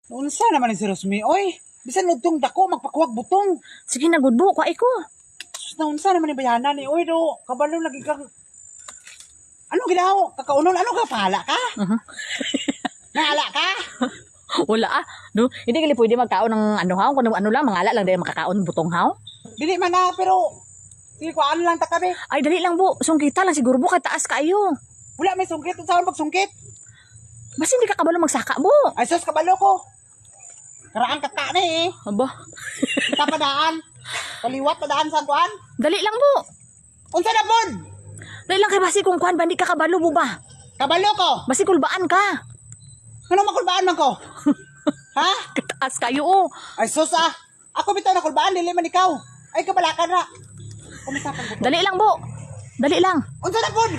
Unsa naman ni si Rosmi, oy? Bisan udtong dako magpakuwag butong. Sige na, good bo. Kuha ko. Sus na unsa naman ni bayanan ni, oy do. Kabalo lagi kang... Ano ginaw? Kakaunon, ano ka? Pahala ka? Nahala ka? Wala ah. No, hindi gali pwede magkaon ng ano haw. Kung ano lang, mangala lang dahil makakaon butong haw. Dili man na, pero... Sige ko, ano lang ta kami? Ay, dali lang bo. Sungkita lang siguro bo. Kay taas kayo. Wala may sungkit. Unsa man magsungkit? Basta hindi ka kabalo magsaka bo. Ay sus, kabalo ko. Karaan kaka na eh. Aba. Kita padaan. Kaliwat padaan sa kuan. Dali lang bo. Unsa na pod? Dali lang kay basi kung kuhan ba hindi ka kabalo bo ba? Kabalo ko. Basi kulbaan ka. Ano makulbaan man ko? Ha? Kataas kayo oh. Ay sus ah. Ako bitaw na kulbaan, dili man ikaw. Ay kabalakan na. Kumisa pa ko. Dali lang bo. Dali lang. Unsa na pod?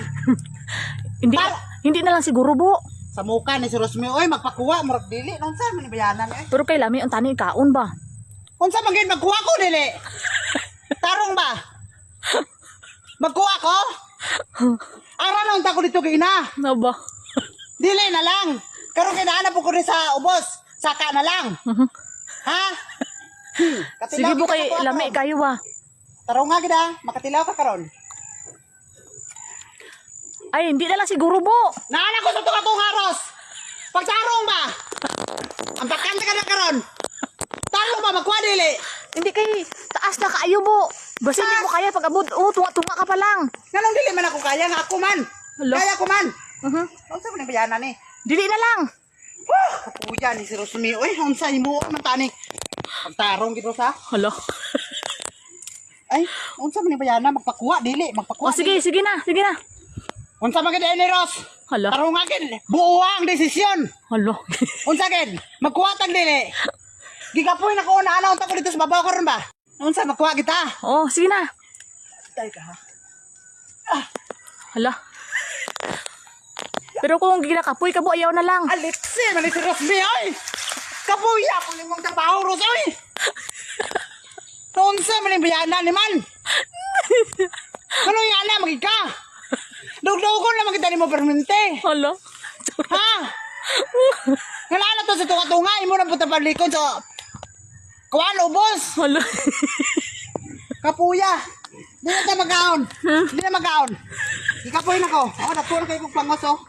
Hindi hindi na lang siguro bo. Sa muka ni si Rosmi, oy magpakuha murag dili. Unsa man ni bayanan eh? Pero kay lami ang tani kaon ba? Unsa man gid magkuha ko dili? Tarong ba? Magkuha ko? Ara na unta ko dito kay ina. Aba. Dili na lang. Karon kinahanap ko ni sa ubos. Saka na lang. Ha? Sige bo kay lami kayo ba? Tarong nga gid ah. Makatilaw ka karon. Ay, hindi na lang siguro bo. Naanak ko sa tunga kong haros. Pagtarong ba? Ang bakante ka na karon. Tarong ba magkuha dili? Hindi kay taas na kayo bo. Basta hindi mo kaya pag abot. Oh, tunga ka pa lang. Nganong dili man ako kaya nga ako man. Hala. Kaya ko man. Uh-huh. Unsa man ang bayanan ni? Dili na lang. Kapuya ni si Rosmi. Uy, unsa imo man tani? Pagtarong gid sa. Hala. Ay, unsa man ang bayanan magpakuha dili, magpakuha. Oh, sige, sige na, sige na. Unsa man gid ni Ros? Hala. Tarong nga gid. Buuang desisyon. Hala. Unsa gid? Magkuha tag dili. Gigapoy na ko na unta ko dito sa babaw karon ba? Unsa magkuha kita? Oh, sige na. Tay ka ha. Hala. Pero kung ginakapoy ka bo, ayaw na lang. Alexi, man si Rosmi oy. Kapuya ko limong trabaho Ros oy. Unsa man ang bayanan ni man? Ano yan na magika? Dugdugon na magita ni mo permente. Hala. Ha? Nalala to sa tunga-tunga, imo na puta palikod sa kuwan ubos. Hala. Kapuya. Di na tayo mag-aon. Di na mag-aon. Ikapoy na ko. Ako, natuan kayo kong pangos, oh.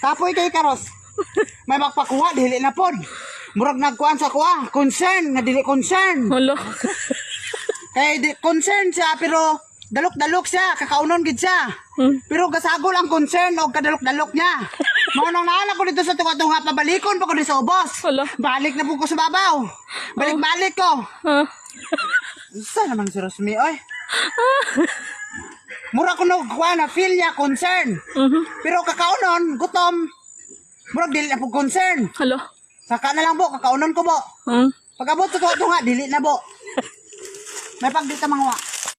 Kapoy kayo, Karos. May magpakuha, dili na pod. Murag nagkuhan sa kuha. Concern, na dili concern. Hala. Kaya concern siya, pero dalok-dalok siya. Kakaunon gid siya. Pero gasagol ang concern o kadalok-dalok niya. Maunang naanak ko dito sa tunga-tunga, pabalikon pa ko dito sa ubos. Hala. Balik na po ko sa babaw. Balik-balik ko. Ah. Saan naman si Rosmi, oy? Mura ko nagkuha na feel niya concern. Pero kakaunon, gutom. Murag dili na po concern. Hala. Saka na lang po, kakaunon ko po. Pag abot sa tunga, dili na po. May pagdita mga wa.